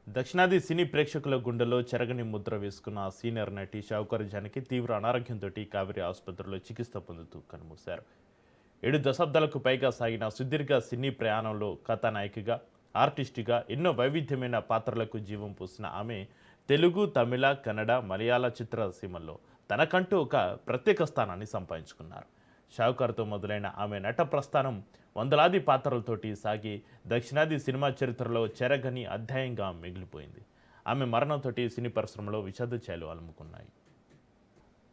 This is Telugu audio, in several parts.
దక్షిణాది సినీ ప్రేక్షకుల గుండెలో చెరగని ముద్ర వేసుకున్న సీనియర్ నటి షావుకారు జానకి తీవ్ర అనారోగ్యంతో కావేరీ ఆసుపత్రిలో చికిత్స పొందుతూ కన్నుమూశారు. 7 దశాబ్దాలకు పైగా సాగిన సుదీర్ఘ సినీ ప్రయాణంలో కథానాయికగా, ఆర్టిస్టుగా ఎన్నో వైవిధ్యమైన పాత్రలకు జీవం పోసిన ఆమె తెలుగు, తమిళ, కన్నడ, మలయాళ చిత్రసీమల్లో తనకంటూ ఒక ప్రత్యేక స్థానాన్ని సంపాదించుకున్నారు. షావుకారుతో మొదలైన ఆమె నట ప్రస్థానం వందలాది పాత్రలతోటి సాగి దక్షిణాది సినిమా చరిత్రలో చెరగని అధ్యాయంగా మిగిలిపోయింది. ఆమె మరణంతో సినీ పరిశ్రమలో విషాద ఛాయలు అలుముకున్నాయి.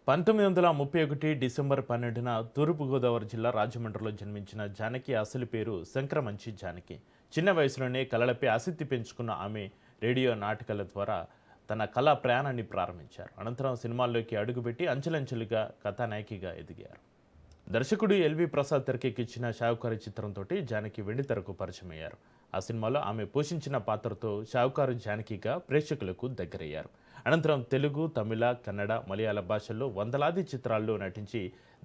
1931 డిసెంబర్ 12న తూర్పుగోదావరి జిల్లా రాజమండ్రిలో జన్మించిన జానకి అసలు పేరు శంకరమంచి జానకి. చిన్న వయసులోనే కళలపై ఆసక్తి పెంచుకున్న ఆమె రేడియో నాటకాల ద్వారా తన కళా ప్రయాణాన్ని ప్రారంభించారు. అనంతరం సినిమాల్లోకి అడుగుపెట్టి అంచెలంచెలుగా కథానాయకిగా ఎదిగారు. దర్శకుడు ఎల్వి ప్రసాద్ తెరకెక్కించిన షావుకారు చిత్రంతో జానకి వెండితెరకు పరిచయమయ్యారు. ఆ సినిమాలో ఆమె పోషించిన పాత్రతో షావుకారు జానకిగా ప్రేక్షకులకు దగ్గరయ్యారు. అనంతరం తెలుగు, తమిళ, కన్నడ, మలయాళ భాషల్లో వందలాది చిత్రాల్లో నటించి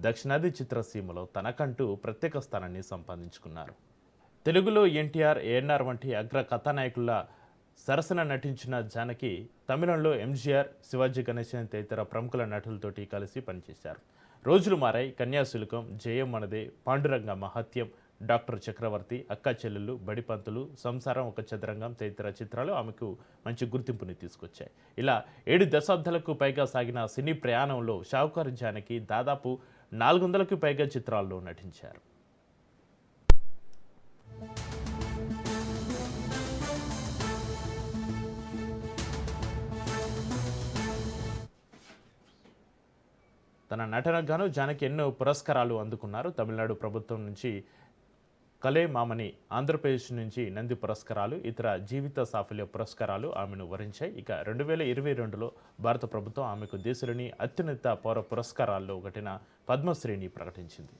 దక్షిణాది చిత్రసీమలో తనకంటూ ప్రత్యేక స్థానాన్ని సంపాదించుకున్నారు. తెలుగులో ఎన్టీఆర్, ఏఎన్ఆర్ వంటి అగ్ర కథానాయకుల సరసన నటించిన జానకి తమిళంలో ఎంజీఆర్, శివాజీ గణేశన్ తదితర ప్రముఖుల నటులతోటి కలిసి పనిచేశారు. రోజులు మారాయి, కన్యాశుల్కం, జయం మనదే, పాండురంగ మహత్యం, డాక్టర్ చక్రవర్తి, అక్కా చెల్లెళ్ళు, బడిపంతులు, సంసారం ఒక చదరంగం తదితర చిత్రాలు ఆమెకు మంచి గుర్తింపుని తీసుకొచ్చాయి. ఇలా 7 దశాబ్దాలకు పైగా సాగిన సినీ ప్రయాణంలో షావుకారు జానకి దాదాపు 400కు పైగా చిత్రాల్లో నటించారు. తన నటనకు గాను జానకి ఎన్నో పురస్కారాలు అందుకున్నారు. తమిళనాడు ప్రభుత్వం నుంచి కలే మామని, ఆంధ్రప్రదేశ్ నుంచి నంది పురస్కారాలు, ఇతర జీవిత సాఫల్య పురస్కారాలు ఆమెను వరించాయి. ఇక 2022లో భారత ప్రభుత్వం ఆమెకు దేశంలోని అత్యున్నత పౌర పురస్కారాల్లో ఒకటిన పద్మశ్రీని ప్రకటించింది.